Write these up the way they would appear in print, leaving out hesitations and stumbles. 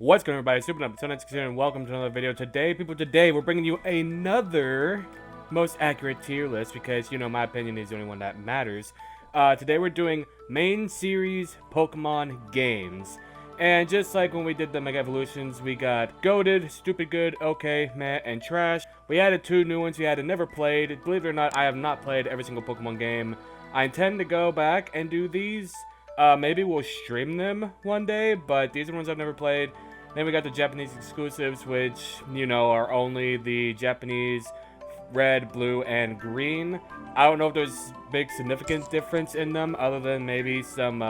What's going on, everybody? Super Up, and welcome to another video. Today we're bringing you another most accurate tier list because, you know, my opinion is the only one that matters. Today we're doing main series Pokemon games. And just like when we did the Mega Evolutions, we got Goated, Stupid Good, Okay, Meh, and Trash. We added two new ones we had never played. Believe it or not, I have not played every single Pokemon game. I intend to go back and do these. Maybe we'll stream them one day, but these are ones I've never played. Then we got the Japanese exclusives, which, you know, are only the Japanese red, blue, and green. I don't know if there's big significant difference in them, other than maybe some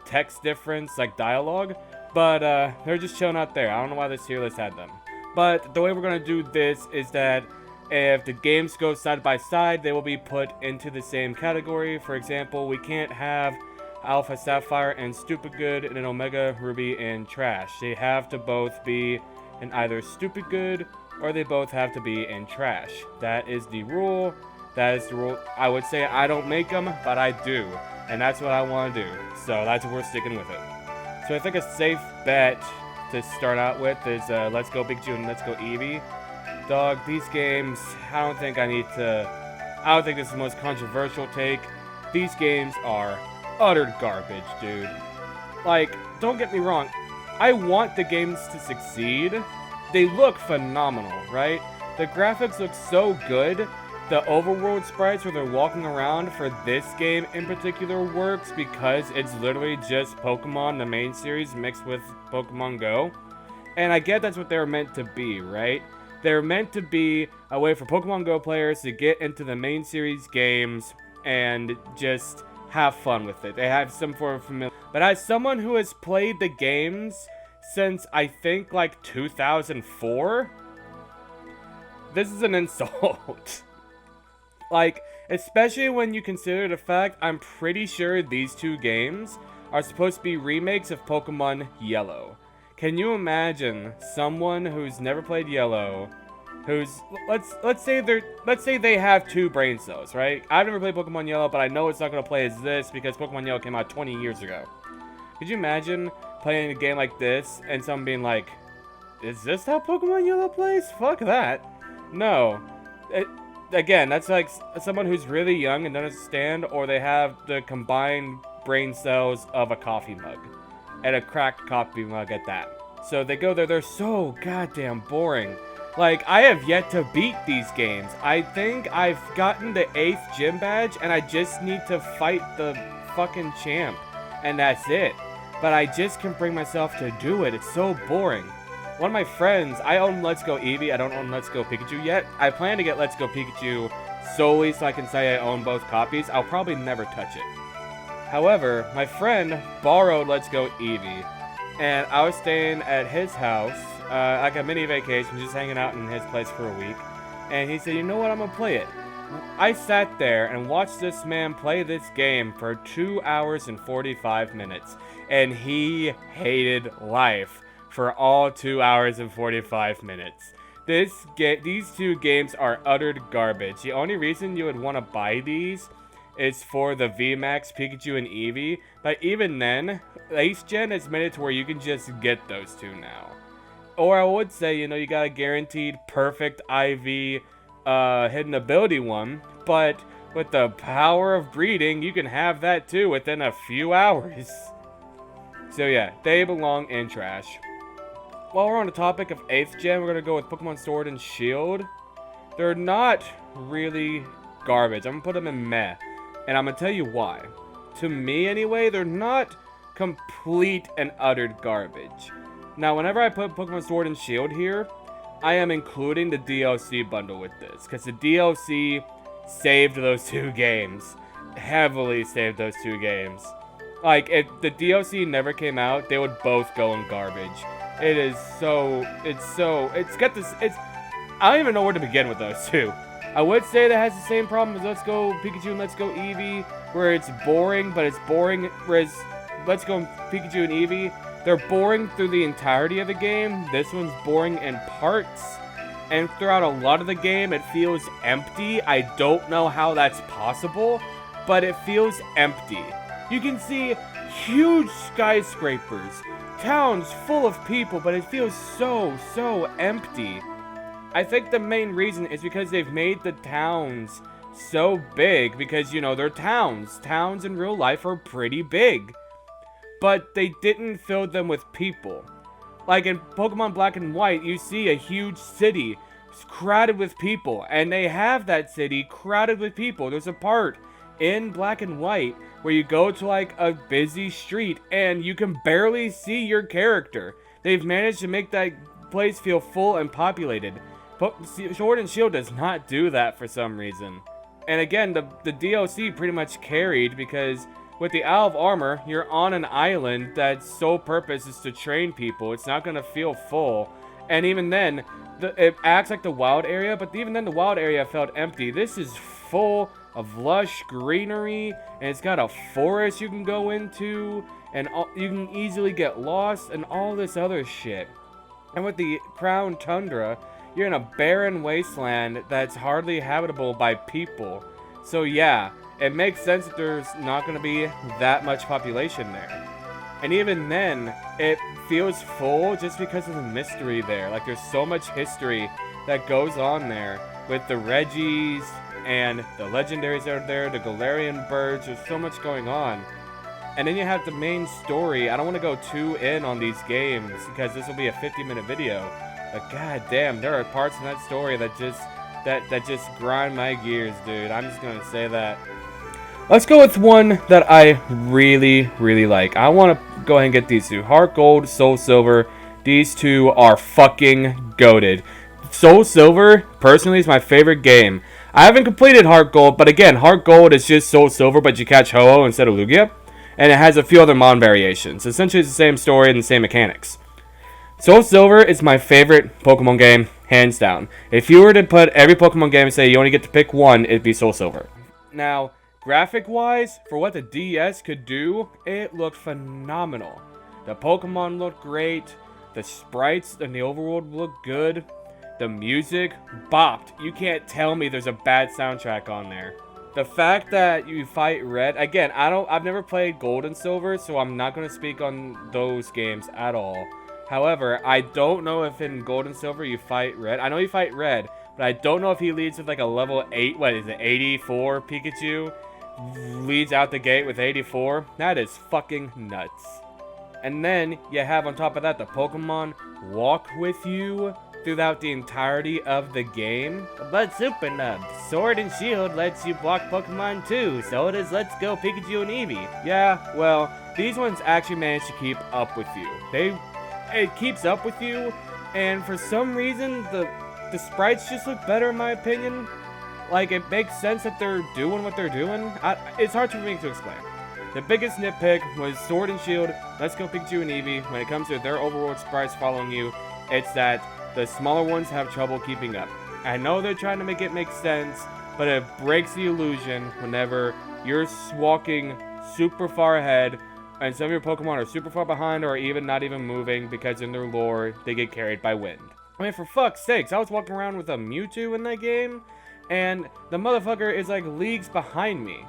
text difference, like dialogue. But they're just chilling out there. I don't know why this tier list had them. But the way we're going to do this is that if the games go side by side, they will be put into the same category. For example, we can't have Alpha Sapphire and Stupid Good and an Omega Ruby and Trash. They have to both be in either Stupid Good or they both have to be in Trash. That is the rule. That is the rule. I would say I don't make them, but I do. And that's what I want to do. So that's what we're sticking with it. So I think a safe bet to start out with is Let's Go Pikachu and Let's Go Eevee. Dog, these games, I don't think this is the most controversial take. These games are utter garbage, dude. Like, don't get me wrong, I want the games to succeed. They look phenomenal, right? The graphics look so good. The overworld sprites where they're walking around for this game in particular works because it's literally just Pokemon, the main series, mixed with Pokemon Go. And I get that's what they're meant to be, right? They're meant to be a way for Pokemon Go players to get into the main series games and just have fun with it. They have some form of familiarity. But as someone who has played the games since I think like 2004, this is an insult. Like, especially when you consider the fact I'm pretty sure these two games are supposed to be remakes of Pokemon Yellow. Can you imagine someone who's never played Yellow, who's let's say they have two brain cells, right? I've never played Pokemon Yellow, but I know it's not gonna play as this because Pokemon Yellow came out 20 years ago. Could you imagine playing a game like this and someone being like, "Is this how Pokemon Yellow plays? Fuck that." No. Again, that's like someone who's really young and doesn't understand, or they have the combined brain cells of a coffee mug, and a cracked coffee mug at that. So they go there. They're so goddamn boring. Like, I have yet to beat these games. I think I've gotten the 8th gym badge, and I just need to fight the fucking champ. And that's it. But I just can't bring myself to do it. It's so boring. One of my friends, I own Let's Go Eevee. I don't own Let's Go Pikachu yet. I plan to get Let's Go Pikachu solely so I can say I own both copies. I'll probably never touch it. However, my friend borrowed Let's Go Eevee. And I was staying at his house, like a mini vacation, just hanging out in his place for a week. And he said, "You know what, I'm gonna play it." I sat there and watched this man play this game for 2 hours and 45 minutes. And he hated life for all 2 hours and 45 minutes. These two games are utter garbage. The only reason you would want to buy these is for the VMAX Pikachu and Eevee, but even then, 8th Gen has made it to where you can just get those two now. Or I would say, you know, you got a guaranteed perfect IV hidden ability one, but with the power of breeding, you can have that too within a few hours. So yeah, they belong in Trash. While we're on the topic of 8th Gen, we're going to go with Pokemon Sword and Shield. They're not really garbage. I'm going to put them in meh. And I'm going to tell you why. To me, anyway, they're not complete and utter garbage. Now, whenever I put Pokemon Sword and Shield here, I am including the DLC bundle with this. Because the DLC saved those two games. Heavily saved those two games. Like, if the DLC never came out, they would both go in garbage. It's got this, I don't even know where to begin with those two. I would say that has the same problem as Let's Go Pikachu and Let's Go Eevee, where it's boring, but it's boring, whereas Let's Go Pikachu and Eevee, they're boring through the entirety of the game. This one's boring in parts, and throughout a lot of the game, it feels empty. I don't know how that's possible, but it feels empty. You can see huge skyscrapers, town's full of people, but it feels so empty. I think the main reason is because they've made the towns so big because, you know, they're towns. Towns in real life are pretty big. But they didn't fill them with people. Like in Pokemon Black and White, you see a huge city crowded with people. And they have that city crowded with people. There's a part in Black and White where you go to like a busy street and you can barely see your character. They've managed to make that place feel full and populated. But Sword and Shield does not do that for some reason. And again, the DLC pretty much carried because with the Isle of Armor, you're on an island that's sole purpose is to train people. It's not going to feel full. And even then, it acts like the wild area, but even then the wild area felt empty. This is full of lush greenery, and it's got a forest you can go into, and you can easily get lost, and all this other shit. And with the Crown Tundra, you're in a barren wasteland that's hardly habitable by people. So yeah, it makes sense that there's not going to be that much population there. And even then, it feels full just because of the mystery there. Like, there's so much history that goes on there with the Reggies and the legendaries that are there, the Galarian birds. There's so much going on. And then you have the main story. I don't want to go too in on these games because this will be a 50-minute video. But goddamn, there are parts in that story that just grind my gears, dude. I'm just gonna say that. Let's go with one that I really like. I want to go ahead and get these two. Heart Gold, Soul Silver. These two are fucking goated. Soul Silver, personally, is my favorite game. I haven't completed Heart Gold, but again, Heart Gold is just Soul Silver, but you catch Ho-Oh instead of Lugia. And it has a few other Mon variations. Essentially, it's the same story and the same mechanics. Soul Silver is my favorite Pokemon game, hands down. If you were to put every Pokemon game and say you only get to pick one, it'd be Soul Silver. Now, graphic-wise, for what the DS could do, it looked phenomenal. The Pokemon looked great. The sprites and the overworld looked good. The music bopped. You can't tell me there's a bad soundtrack on there. The fact that you fight Red, again, I've never played Gold and Silver, so I'm not going to speak on those games at all. However, I don't know if in Gold and Silver you fight Red. I know you fight Red, but I don't know if he leads with like a level 8, what is it, 84 Pikachu? Leads out the gate with 84. That is fucking nuts. And then you have on top of that the Pokemon walk with you throughout the entirety of the game. But Super Nub, Sword and Shield lets you block Pokemon too, so does Let's Go Pikachu and Eevee. Yeah, well, these ones actually manage to keep up with you. It keeps up with you, and for some reason, the sprites just look better in my opinion. Like, it makes sense that they're doing what they're doing. It's hard for me to explain. The biggest nitpick was Sword and Shield, Let's Go Pikachu and Eevee. When it comes to their overworld sprites following you, it's that the smaller ones have trouble keeping up. I know they're trying to make it make sense, but it breaks the illusion whenever you're walking super far ahead and some of your Pokemon are super far behind or even not even moving because in their lore, they get carried by wind. I mean, for fuck's sakes, I was walking around with a Mewtwo in that game, and the motherfucker is like leagues behind me.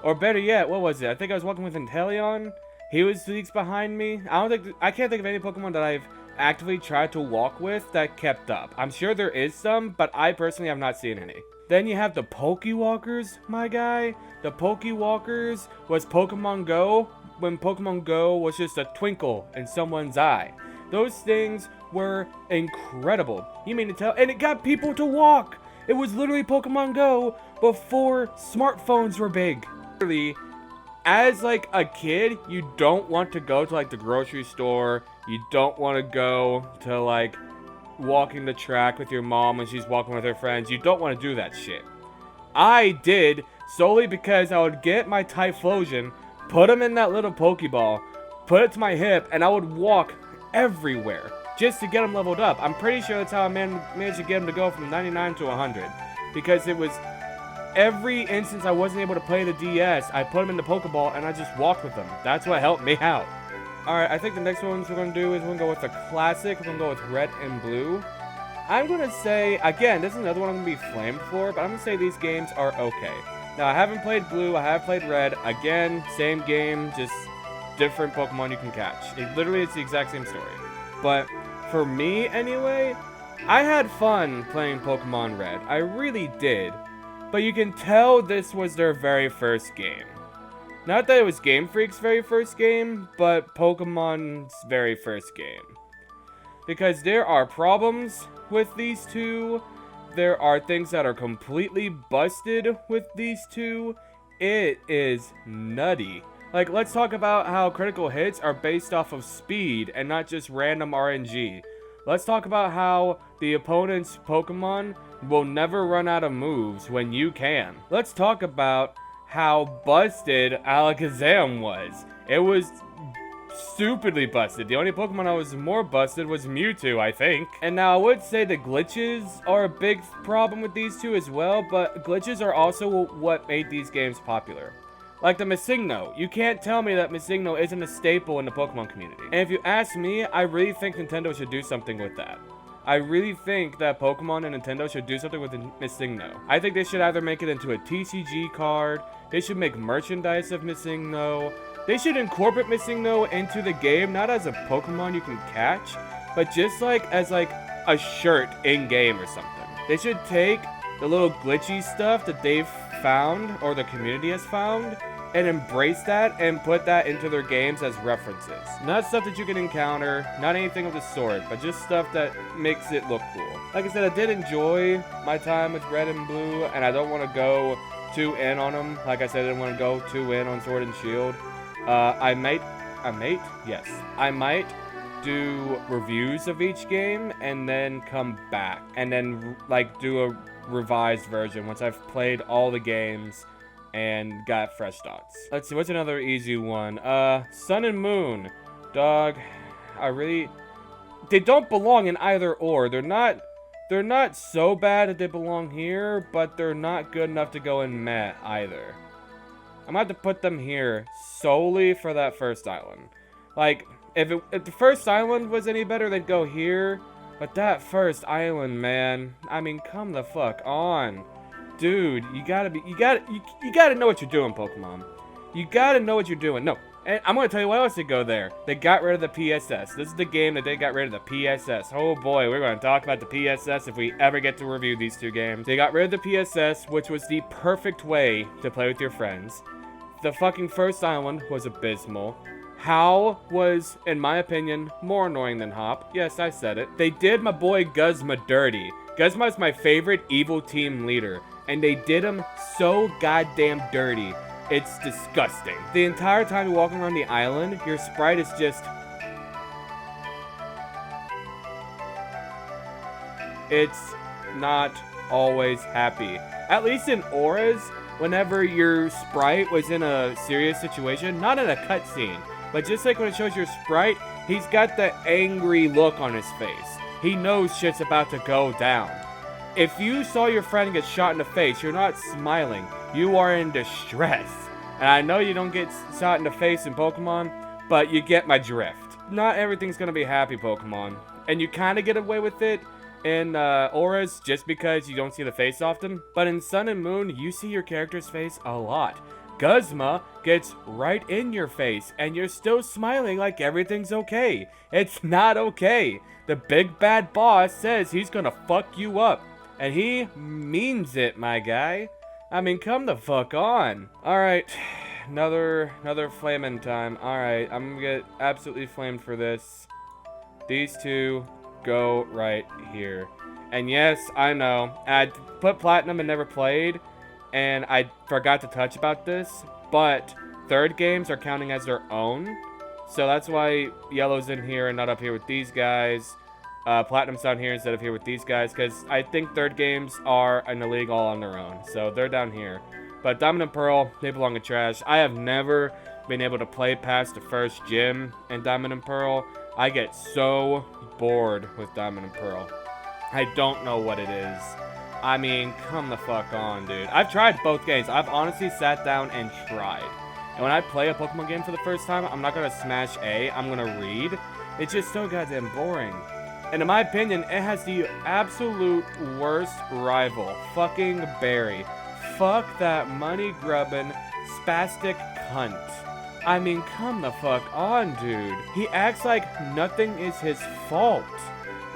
Or better yet, what was it? I think I was walking with Inteleon. He was leagues behind me. I can't think of any Pokemon that I've actively tried to walk with that kept up. I'm sure there is some, but I personally have not seen any. Then you have the Pokewalkers, my guy. The Pokewalkers was Pokemon Go when Pokemon Go was just a twinkle in someone's eye. Those things were incredible. You mean to tell? And it got people to walk. It was literally Pokemon Go before smartphones were big. Literally, as like a kid, you don't want to go to like the grocery store. You don't want to go to like walking the track with your mom when she's walking with her friends. You don't want to do that shit. I did solely because I would get my Typhlosion, put him in that little Pokeball, put it to my hip, and I would walk everywhere just to get him leveled up. I'm pretty sure that's how I managed to get him to go from 99 to 100. Because it was every instance I wasn't able to play the DS, I put him in the Pokeball and I just walked with him. That's what helped me out. Alright, I think the next ones we're going to do is we're going to go with the classic. We're going to go with red and blue. I'm going to say, again, this is another one I'm going to be flamed for, but I'm going to say these games are okay. Now, I haven't played blue, I have played red. Again, same game, just different Pokemon you can catch. Literally, it's the exact same story. But for me, anyway, I had fun playing Pokemon Red. I really did. But you can tell this was their very first game. Not that it was Game Freak's very first game, but Pokemon's very first game. Because there are problems with these two. There are things that are completely busted with these two. It is nutty. Like, let's talk about how critical hits are based off of speed and not just random RNG. Let's talk about how the opponent's Pokemon will never run out of moves when you can. Let's talk about how busted Alakazam was. It was stupidly busted. The only Pokemon that was more busted was Mewtwo, I think. And now I would say the glitches are a big problem with these two as well, but glitches are also what made these games popular. Like the Missigno. You can't tell me that Missigno isn't a staple in the Pokemon community. And if you ask me, I really think Nintendo should do something with that. I really think that Pokemon and Nintendo should do something with Missigno. I think they should either make it into a TCG card, they should make merchandise of Missigno, they should incorporate Missigno into the game, not as a Pokemon you can catch, but just like as like a shirt in-game or something. They should take the little glitchy stuff that they've found, or the community has found, and embrace that and put that into their games as references. Not stuff that you can encounter, not anything of the sort, but just stuff that makes it look cool. Like I said, I did enjoy my time with Red and Blue, and I don't want to go too in on them. Like I said, I didn't want to go too in on Sword and Shield. I might do reviews of each game and then come back and then like do a revised version once I've played all the games and got fresh thoughts. Let's see, what's another easy one? Sun and Moon. Dog, they don't belong in either or. They're not so bad that they belong here, but they're not good enough to go in meh either. I'm gonna have to put them here solely for that first island. Like, if the first island was any better, they'd go here. But that first island, man, I mean, come the fuck on. Dude, you gotta know what you're doing, Pokemon. You gotta know what you're doing. No, and I'm gonna tell you why else they go there. They got rid of the PSS. This is the game that they got rid of the PSS. Oh boy, we're gonna talk about the PSS if we ever get to review these two games. They got rid of the PSS, which was the perfect way to play with your friends. The fucking first island was abysmal. Howl was, in my opinion, more annoying than Hop. Yes, I said it. They did my boy Guzma dirty. Guzma is my favorite evil team leader, and they did him so goddamn dirty. It's disgusting. The entire time you're walking around the island, your sprite is just... It's not always happy. At least in Auras, whenever your sprite was in a serious situation, not in a cutscene, but just like when it shows your sprite, he's got the angry look on his face. He knows shit's about to go down. If you saw your friend get shot in the face, you're not smiling. You are in distress. And I know you don't get shot in the face in Pokemon, but you get my drift. Not everything's gonna be happy, Pokemon. And you kind of get away with it in Auras just because you don't see the face often. But in Sun and Moon, you see your character's face a lot. Guzma gets right in your face, and you're still smiling like everything's okay. It's not okay. The big bad boss says he's gonna fuck you up. And he means it, my guy. I mean, come the fuck on. Alright, another flaming time. Alright, I'm gonna get absolutely flamed for this. These two go right here. And yes, I know, I put Platinum and never played, and I forgot to touch about this, but third games are counting as their own. So that's why Yellow's in here and not up here with these guys. Platinum's down here instead of here with these guys, because I think third games are in the league all on their own. So they're down here. But Diamond and Pearl, they belong in trash. I have never been able to play past the first gym in Diamond and Pearl. I get so bored with Diamond and Pearl. I don't know what it is. I mean, come the fuck on, dude. I've tried both games. I've honestly sat down and tried. And when I play a Pokemon game for the first time, I'm not going to smash A. I'm going to read. It's just so goddamn boring. And in my opinion, it has the absolute worst rival. Fucking Barry. Fuck that money-grubbing, spastic cunt. I mean, come the fuck on, dude. He acts like nothing is his fault.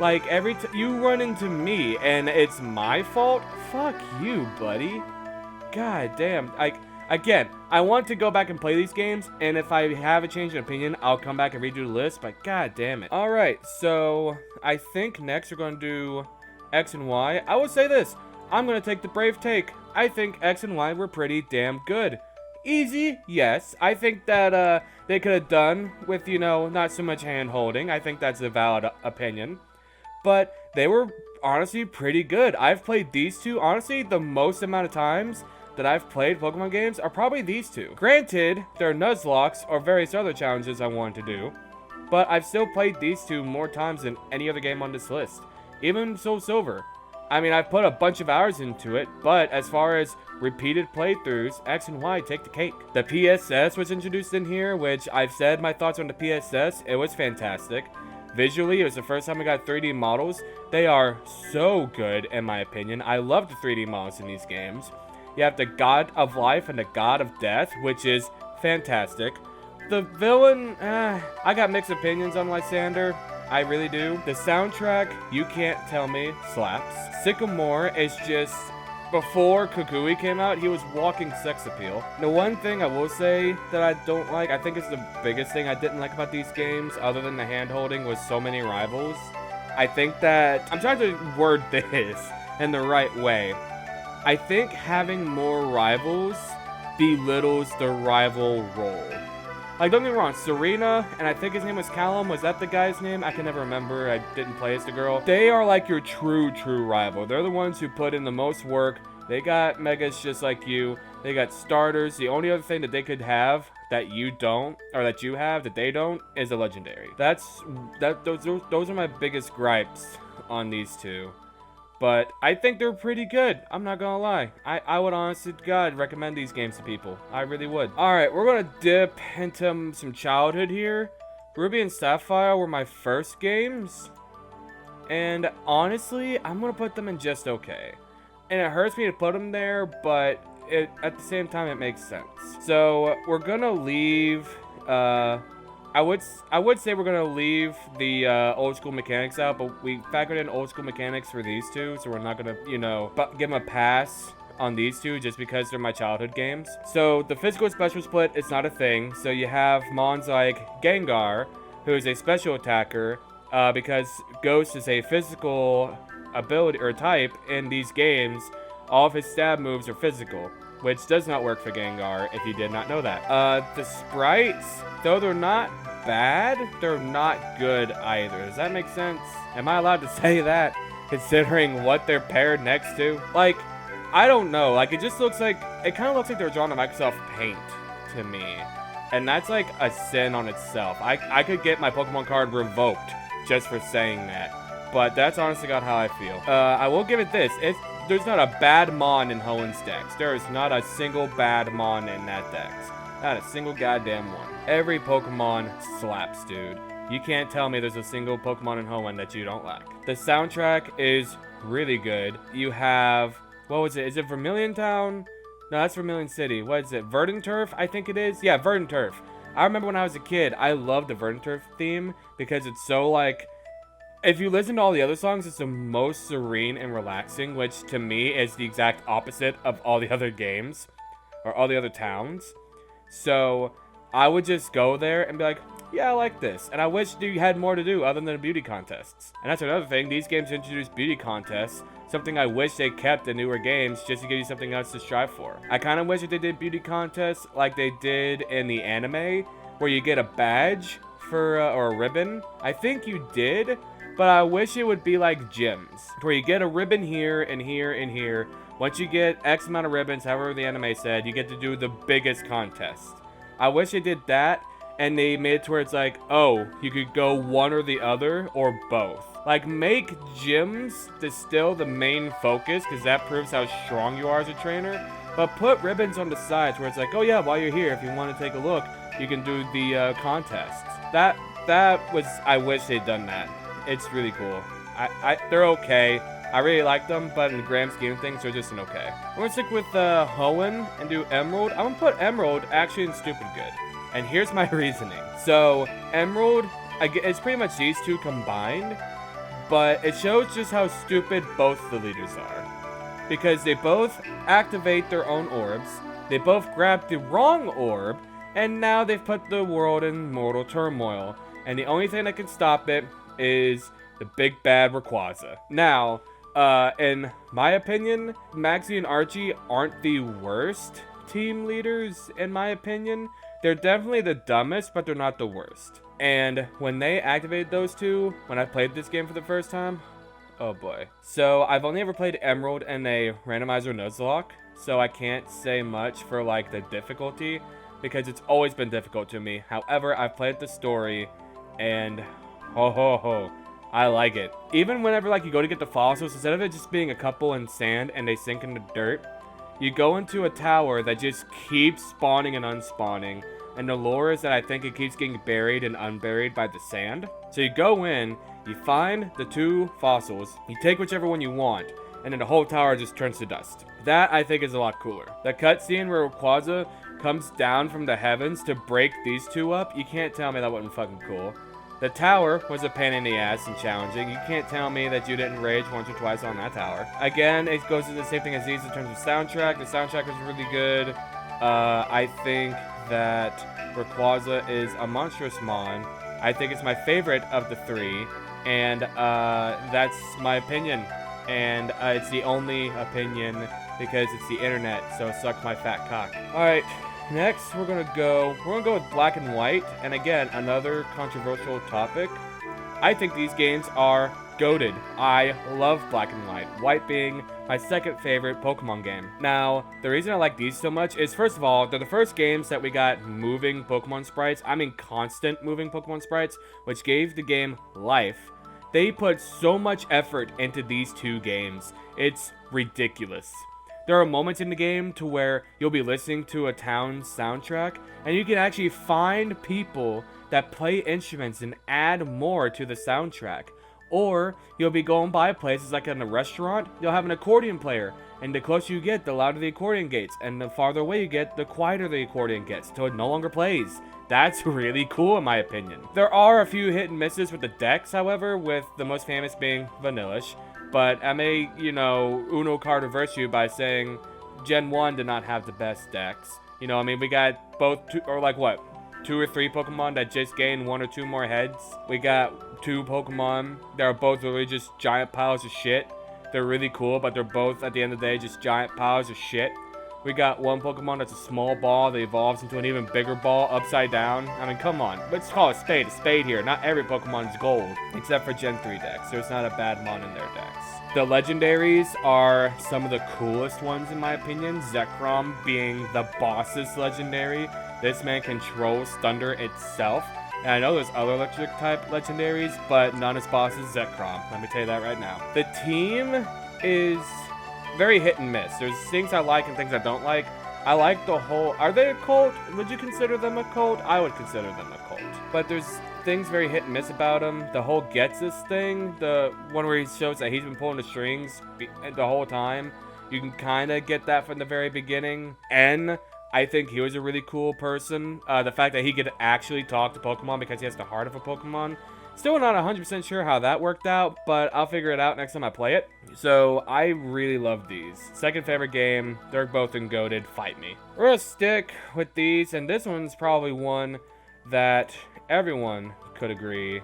Like, every time you run into me and it's my fault, fuck you, buddy. God damn. Like, again, I want to go back and play these games, and if I have a change in opinion, I'll come back and redo the list, but god damn it. Alright, so I think next we're going to do X and Y. I will say this. I'm going to take the brave take. I think X and Y were pretty damn good. Easy, yes. I think that they could have done with, you know, not so much hand-holding. I think that's a valid opinion. But they were honestly pretty good. I've played these two, honestly, the most amount of times that I've played Pokemon games are probably these two. Granted, there are Nuzlocks or various other challenges I wanted to do, but I've still played these two more times than any other game on this list. Even Soul Silver. I mean, I've put a bunch of hours into it, but as far as repeated playthroughs, X and Y take the cake. The PSS was introduced in here, which I've said my thoughts on the PSS. It was fantastic. Visually, it was the first time I got 3D models. They are so good, in my opinion. I love the 3D models in these games. You have the God of Life and the God of Death, which is fantastic. The villain, I got mixed opinions on Lysander. I really do. The soundtrack, you can't tell me, slaps. Sycamore is just, before Kukui came out, he was walking sex appeal. The one thing I will say that I don't like, I think is the biggest thing I didn't like about these games, other than the hand-holding, was so many rivals. I think that, I'm trying to word this in the right way. I think having more rivals belittles the rival role. Like, don't get me wrong, Serena, and I think his name was Callum, was that the guy's name? I can never remember, I didn't play as the girl. They are like your true rival. They're the ones who put in the most work. They got megas just like you. They got starters. The only other thing that they could have that you don't, or that you have that they don't, is a legendary. Those are my biggest gripes on these two. But I think they're pretty good. I'm not gonna lie. I would honestly to God recommend these games to people. I really would. Alright, we're gonna dip into some childhood here. Ruby and Sapphire were my first games. And honestly, I'm gonna put them in just okay. And it hurts me to put them there, but at the same time it makes sense. So we're gonna leave I would say we're gonna leave the old school mechanics out, but we factored in old school mechanics for these two, so we're not gonna, you know, give them a pass on these two just because they're my childhood games. So the physical special split is not a thing. So you have mons like Gengar, who is a special attacker, because Ghost is a physical ability or type in these games. All of his stab moves are physical, which does not work for Gengar, if you did not know that. The sprites, though they're not bad, they're not good either. Does that make sense? Am I allowed to say that, considering what they're paired next to? Like, I don't know. Like, it just looks like, it kind of looks like they're drawn to Microsoft Paint to me. And that's like a sin on itself. I could get my Pokemon card revoked just for saying that. But that's honestly got how I feel. I will give it this. There's not a bad Mon in Hoenn Dex. There is not a single bad Mon in that Dex. Not a single goddamn one. Every Pokemon slaps, dude. You can't tell me there's a single Pokemon in Hoenn that you don't like. The soundtrack is really good. You have, what was it? Is it Vermilion Town? No, that's Vermilion City. What is it? Verdant Turf, I think it is. Yeah, Verdant Turf. I remember when I was a kid, I loved the Verdant Turf theme because it's so like, if you listen to all the other songs, it's the most serene and relaxing, which to me is the exact opposite of all the other games or all the other towns. So I would just go there and be like, yeah, I like this. And I wish you had more to do other than beauty contests. And that's another thing. These games introduce beauty contests, something I wish they kept in newer games just to give you something else to strive for. I kind of wish that they did beauty contests like they did in the anime, where you get a badge for or a ribbon. I think you did. But I wish it would be like gyms, where you get a ribbon here and here and here. Once you get X amount of ribbons, however the anime said, you get to do the biggest contest. I wish they did that, and they made it to where it's like, oh, you could go one or the other, or both. Like, make gyms still the main focus, because that proves how strong you are as a trainer. But put ribbons on the sides, where it's like, oh yeah, while you're here, if you want to take a look, you can do the contests. That was, I wish they'd done that. It's really cool. They're okay. I really like them, but in the grand scheme of things, they're just an okay. I'm gonna stick with Hoenn and do Emerald. I'm gonna put Emerald actually in stupid good. And here's my reasoning. So, Emerald, it's pretty much these two combined, but it shows just how stupid both the leaders are. Because they both activate their own orbs, they both grab the wrong orb, and now they've put the world in mortal turmoil. And the only thing that can stop it is the big bad Rayquaza. Now, in my opinion, Maxie and Archie aren't the worst team leaders, in my opinion. They're definitely the dumbest, but they're not the worst. And when they activated those two, when I played this game for the first time, oh boy. So I've only ever played Emerald in a randomizer Nuzlocke, so I can't say much for like the difficulty, because it's always been difficult to me. However, I've played the story, and ho ho ho, I like it. Even whenever like you go to get the fossils, instead of it just being a couple in sand and they sink in the dirt, you go into a tower that just keeps spawning and unspawning. And the lore is that I think it keeps getting buried and unburied by the sand. So you go in, you find the two fossils, you take whichever one you want, and then the whole tower just turns to dust. That I think is a lot cooler. The cutscene where Rayquaza comes down from the heavens to break these two up, you can't tell me that wasn't fucking cool. The tower was a pain in the ass and challenging. You can't tell me that you didn't rage once or twice on that tower. Again, it goes to the same thing as these in terms of soundtrack. The soundtrack was really good. I think that Rayquaza is a monstrous mon. I think it's my favorite of the three. And that's my opinion. And it's the only opinion because it's the internet, so suck my fat cock. Alright. Next, we're gonna go with Black and White, and again, another controversial topic. I think these games are goated. I love Black and White, White being my second favorite Pokemon game. Now, the reason I like these so much is, first of all, they're the first games that we got moving Pokemon sprites. I mean constant moving Pokemon sprites, which gave the game life. They put so much effort into these two games. It's ridiculous. There are moments in the game to where you'll be listening to a town's soundtrack, and you can actually find people that play instruments and add more to the soundtrack. Or you'll be going by places like in a restaurant, you'll have an accordion player, and the closer you get, the louder the accordion gets, and the farther away you get, the quieter the accordion gets, until it no longer plays. That's really cool in my opinion. There are a few hit and misses with the decks, however, with the most famous being Vanillish. But I may, uno card reverse you by saying Gen 1 did not have the best decks. I mean, we got both, two or three Pokemon that just gain one or two more heads. We got two Pokemon that are both really just giant piles of shit. They're really cool, but they're both, at the end of the day, just giant piles of shit. We got one Pokemon that's a small ball that evolves into an even bigger ball upside down. I mean, come on. Let's call a spade here. Not every Pokemon is gold, except for Gen 3 decks. There's not a bad mon in their decks. The legendaries are some of the coolest ones in my opinion. Zekrom being the boss's legendary. This man controls thunder itself. And I know there's other electric type legendaries, but none as boss as Zekrom. Let me tell you that right now. The team is very hit and miss. There's things I like and things I don't like. I like the whole... Are they a cult? Would you consider them a cult? I would consider them a cult. But there's things very hit and miss about him. The whole gets this thing, the one where he shows that he's been pulling the strings the whole time. You can kind of get that from the very beginning. And I think he was a really cool person. The fact that he could actually talk to Pokemon because he has the heart of a Pokemon. Still not 100% sure how that worked out, but I'll figure it out next time I play it. So, I really love these. Second favorite game, they're both in goated, fight me. We're gonna stick with these, and this one's probably one that everyone could agree.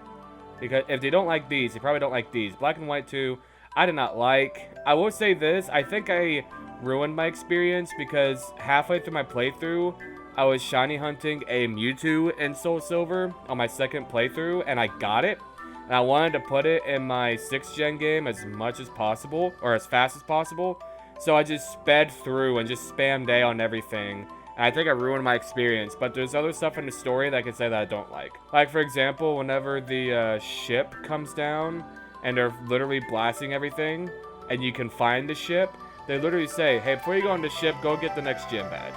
Because if they don't like these, they probably don't like these. Black and White 2, I did not like. I will say this, I think I ruined my experience because halfway through my playthrough, I was shiny hunting a Mewtwo in Soul Silver on my second playthrough, and I got it. And I wanted to put it in my 6th gen game as much as possible, or as fast as possible. So I just sped through and just spammed A on everything. And I think I ruined my experience, but there's other stuff in the story that I can say that I don't like. Like, for example, whenever the ship comes down, and they're literally blasting everything, and you can find the ship, they literally say, hey, before you go on the ship, go get the next gym badge.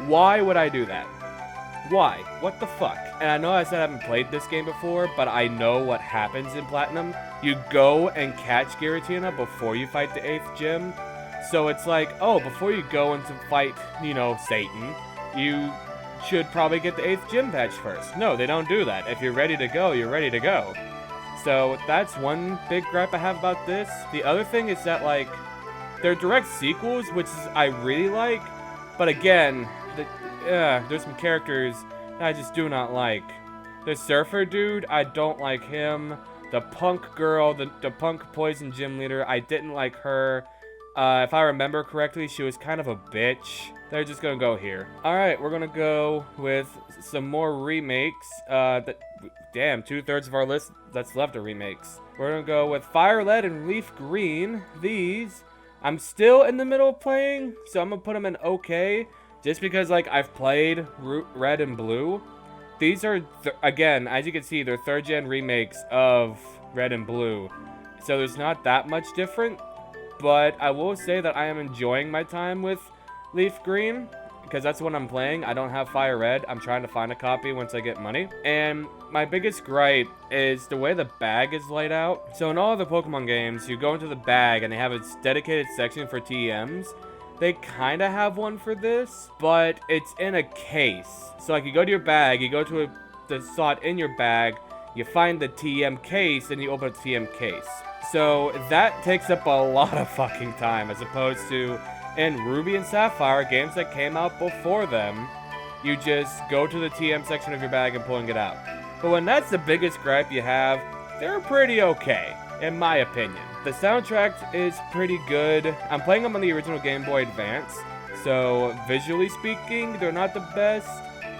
Why would I do that? Why? What the fuck? And I know I said I haven't played this game before, but I know what happens in Platinum. You go and catch Giratina before you fight the 8th gym. So it's like, oh, before you go into fight, Satan, you should probably get the 8th gym badge first. No, they don't do that. If you're ready to go, you're ready to go. So that's one big gripe I have about this. The other thing is that, like, they're direct sequels, which is, I really like. But again, there's some characters that I just do not like. The surfer dude, I don't like him. The punk girl, the punk poison gym leader, I didn't like her. If I remember correctly, she was kind of a bitch. They're just gonna go here. Alright, we're gonna go with some more remakes. Damn, 2/3 of our list that's left are remakes. We're gonna go with Fire Red and Leaf Green. These, I'm still in the middle of playing, so I'm gonna put them in okay. Just because, like, I've played Red and Blue. These are, again, as you can see, they're 3rd gen remakes of Red and Blue. So there's not that much different. But I will say that I am enjoying my time with Leaf Green, because that's what I'm playing. I don't have Fire Red. I'm trying to find a copy once I get money. And my biggest gripe is the way the bag is laid out. So in all the Pokemon games, you go into the bag and they have a dedicated section for TMs. They kind of have one for this, but it's in a case. So like you go to your bag, you go to the slot in your bag, you find the TM case, and you open up the TM case. So that takes up a lot of fucking time, as opposed to in Ruby and Sapphire, games that came out before them, you just go to the TM section of your bag and pulling it out. But when that's the biggest gripe you have, they're pretty okay, in my opinion. The soundtrack is pretty good. I'm playing them on the original Game Boy Advance, so visually speaking, they're not the best.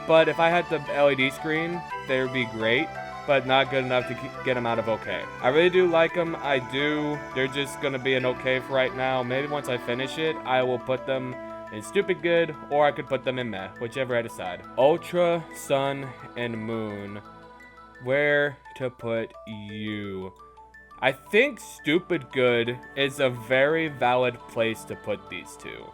But if I had the LED screen, they would be great, but not good enough to get them out of okay. I really do like them. I do. They're just going to be an okay for right now. Maybe once I finish it, I will put them in stupid good, or I could put them in meh, whichever I decide. Ultra, Sun, and Moon. Where to put you? I think stupid good is a very valid place to put these two.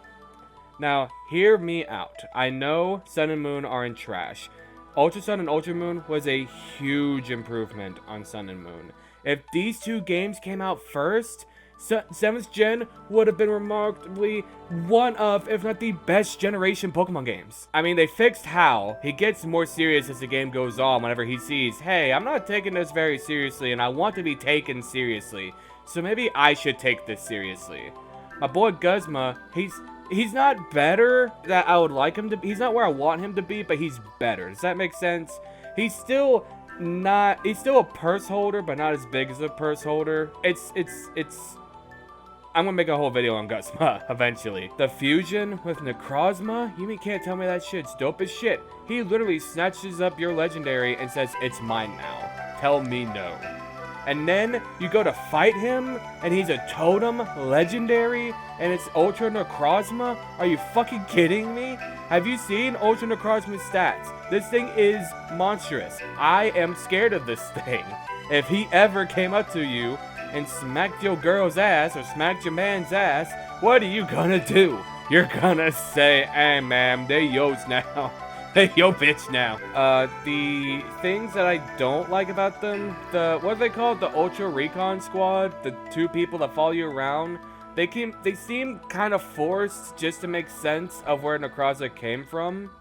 Now, hear me out. I know Sun and Moon are in trash. Ultra Sun and Ultra Moon was a huge improvement on Sun and Moon. If these two games came out first, 7th gen would have been remarkably one of, if not the best generation Pokemon games. I mean, they fixed Hal. He gets more serious as the game goes on whenever he sees, hey, I'm not taking this very seriously and I want to be taken seriously. So maybe I should take this seriously. My boy Guzma, he's not better that I would like him to be. He's not where I want him to be, but he's better. Does that make sense? He's still a purse holder, but not as big as a purse holder. I'm gonna make a whole video on Guzma eventually. The fusion with Necrozma? You can't tell me that shit's dope as shit. He literally snatches up your legendary and says, it's mine now. Tell me no. And then you go to fight him, and he's a totem legendary, and it's Ultra Necrozma? Are you fucking kidding me? Have you seen Ultra Necrozma's stats? This thing is monstrous. I am scared of this thing. If he ever came up to you and smacked your girl's ass or smacked your man's ass, what are you gonna do? You're gonna say, hey man, they yo's now. They yo bitch now. The things that I don't like about them, what are they called? The Ultra Recon Squad? The 2 people that follow you around? They seem kind of forced just to make sense of where Necrozma came from.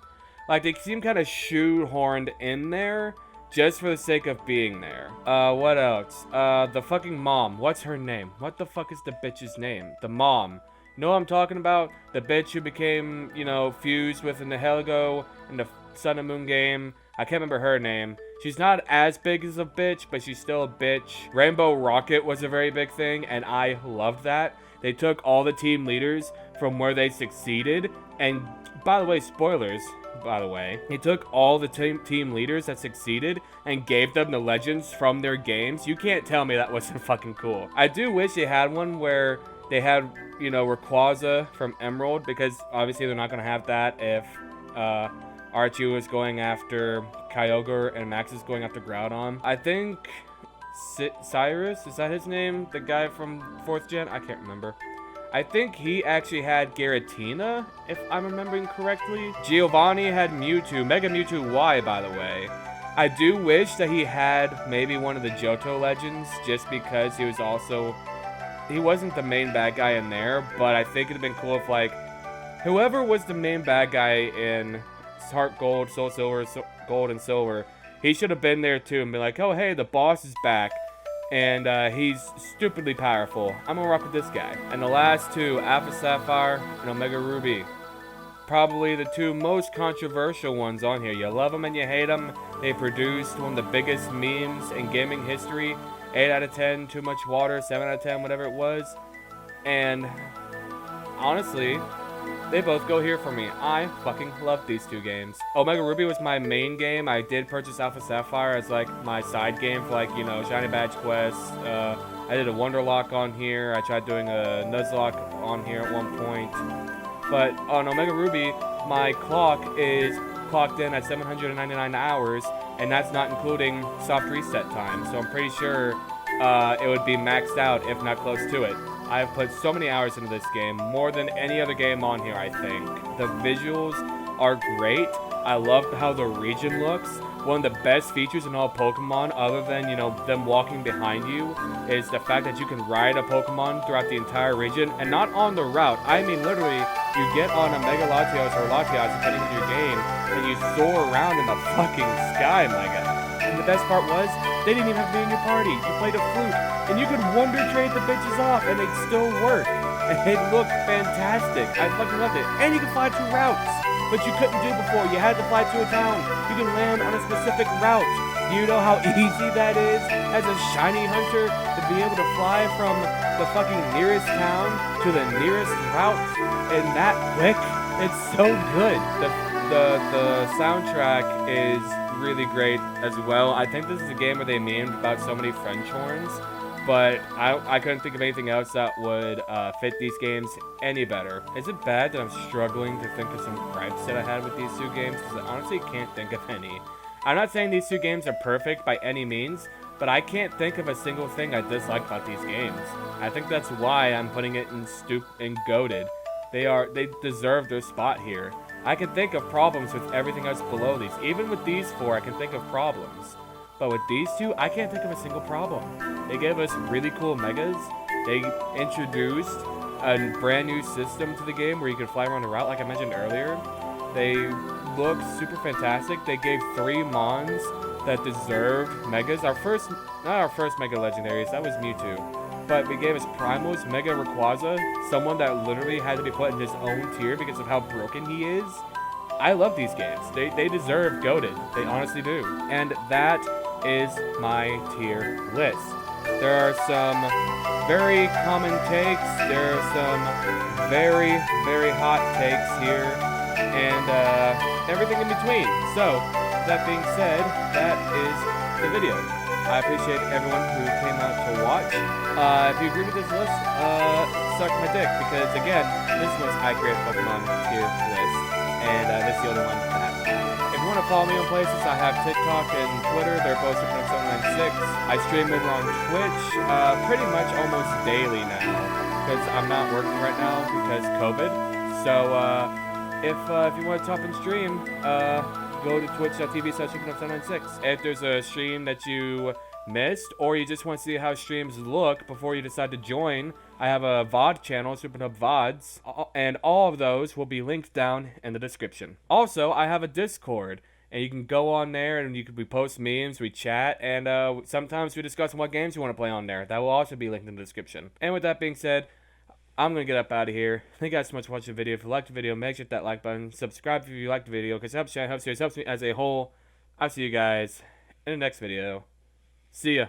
Like, they seem kind of shoehorned in there just for the sake of being there. What else? The fucking mom. What's her name? What the fuck is the bitch's name? The mom. You know what I'm talking about? The bitch who became, fused with Nihilego in the Sun and Moon game. I can't remember her name. She's not as big as a bitch, but she's still a bitch. Rainbow Rocket was a very big thing, and I loved that. They took all the team leaders from where they succeeded, and by the way, spoilers, they took all the team leaders that succeeded and gave them the legends from their games. You can't tell me that wasn't fucking cool. I do wish they had one where they had, Rayquaza from Emerald, because obviously they're not going to have that if Archie is going after Kyogre and Max is going after Groudon. I think Cyrus, is that his name? The guy from 4th gen? I can't remember. I think he actually had Giratina, if I'm remembering correctly. Giovanni had Mewtwo, Mega Mewtwo Y, by the way. I do wish that he had maybe one of the Johto legends, just because he wasn't the main bad guy in there, but I think it'd have been cool if, whoever was the main bad guy in Heart Gold, Soul Silver, Gold, and Silver. He should have been there too and be like, oh hey, the boss is back. And he's stupidly powerful. I'm gonna rock with this guy. And the last two, Alpha Sapphire and Omega Ruby. Probably the two most controversial ones on here. You love them and you hate them. They produced one of the biggest memes in gaming history. 8 out of 10, too much water, 7 out of 10, whatever it was. And honestly, they both go here for me. I fucking love these two games. Omega Ruby was my main game. I did purchase Alpha Sapphire as like my side game for like, you know, Shiny Badge Quest. I did a Wonderlock on here. I tried doing a Nuzlocke on here at one point. But on Omega Ruby, my clock is clocked in at 799 hours, and that's not including soft reset time. So I'm pretty sure it would be maxed out, if not close to it. I've put so many hours into this game, more than any other game on here, I think. The visuals are great. I love how the region looks. One of the best features in all Pokemon, other than, you know, them walking behind you, is the fact that you can ride a Pokemon throughout the entire region, and not on the route. I mean, literally, you get on a Mega Latios or Latios, depending on your game, and you soar around in the fucking sky, my god. And the best part was, they didn't even have to be in your party. You played a flute, and you could Wonder Trade the bitches off, and they'd still work. And it looked fantastic. I fucking loved it. And you can fly 2 routes, but you couldn't do before. You had to fly to a town. You can land on a specific route. Do you know how easy that is as a shiny hunter to be able to fly from the fucking nearest town to the nearest route in that quick? It's so good. The soundtrack is really great as well. I think this is a game where they memed about so many French horns, but I couldn't think of anything else that would fit these games any better. Is it bad that I'm struggling to think of some gripes that I had with these two games? Because I honestly can't think of any. I'm not saying these two games are perfect by any means, but I can't think of a single thing I dislike about these games. I think that's why I'm putting it in goated. They deserve their spot here. I can think of problems with everything else below these. Even with these 4, I can think of problems. But with these two, I can't think of a single problem. They gave us really cool megas. They introduced a brand new system to the game where you can fly around the route, like I mentioned earlier. They look super fantastic. They gave 3 Mons that deserved megas. Not our first Mega Legendaries, that was Mewtwo. But we gave us Primos, Mega Rayquaza, someone that literally had to be put in his own tier because of how broken he is. I love these games. They deserve GOATed. They honestly do. And that is my tier list. There are some very common takes. There are some very, very hot takes here. And everything in between. So, that being said, that is the video. I appreciate everyone who came out to watch. If you agree with this list, suck my dick, because again, this is the most accurate Pokemon tier list, and this is the only one that has that. If you want to follow me on places, I have TikTok and Twitter. They're both Supernote796. I stream over on Twitch pretty much almost daily now, because I'm not working right now because COVID. So if you want to top and stream, go to twitch.tv/Supernote796. If there's a stream that you missed, or you just want to see how streams look before you decide to join, I have a VOD channel, Supernova VODs, and all of those will be linked down in the description. Also, I have a Discord, and you can go on there, and we post memes, we chat, and sometimes we discuss what games you want to play on there. That will also be linked in the description. And with that being said, I'm going to get up out of here. Thank you guys so much for watching the video. If you liked the video, make sure to hit that like button. Subscribe if you liked the video, because it helps you, it helps me as a whole. I'll see you guys in the next video. See ya.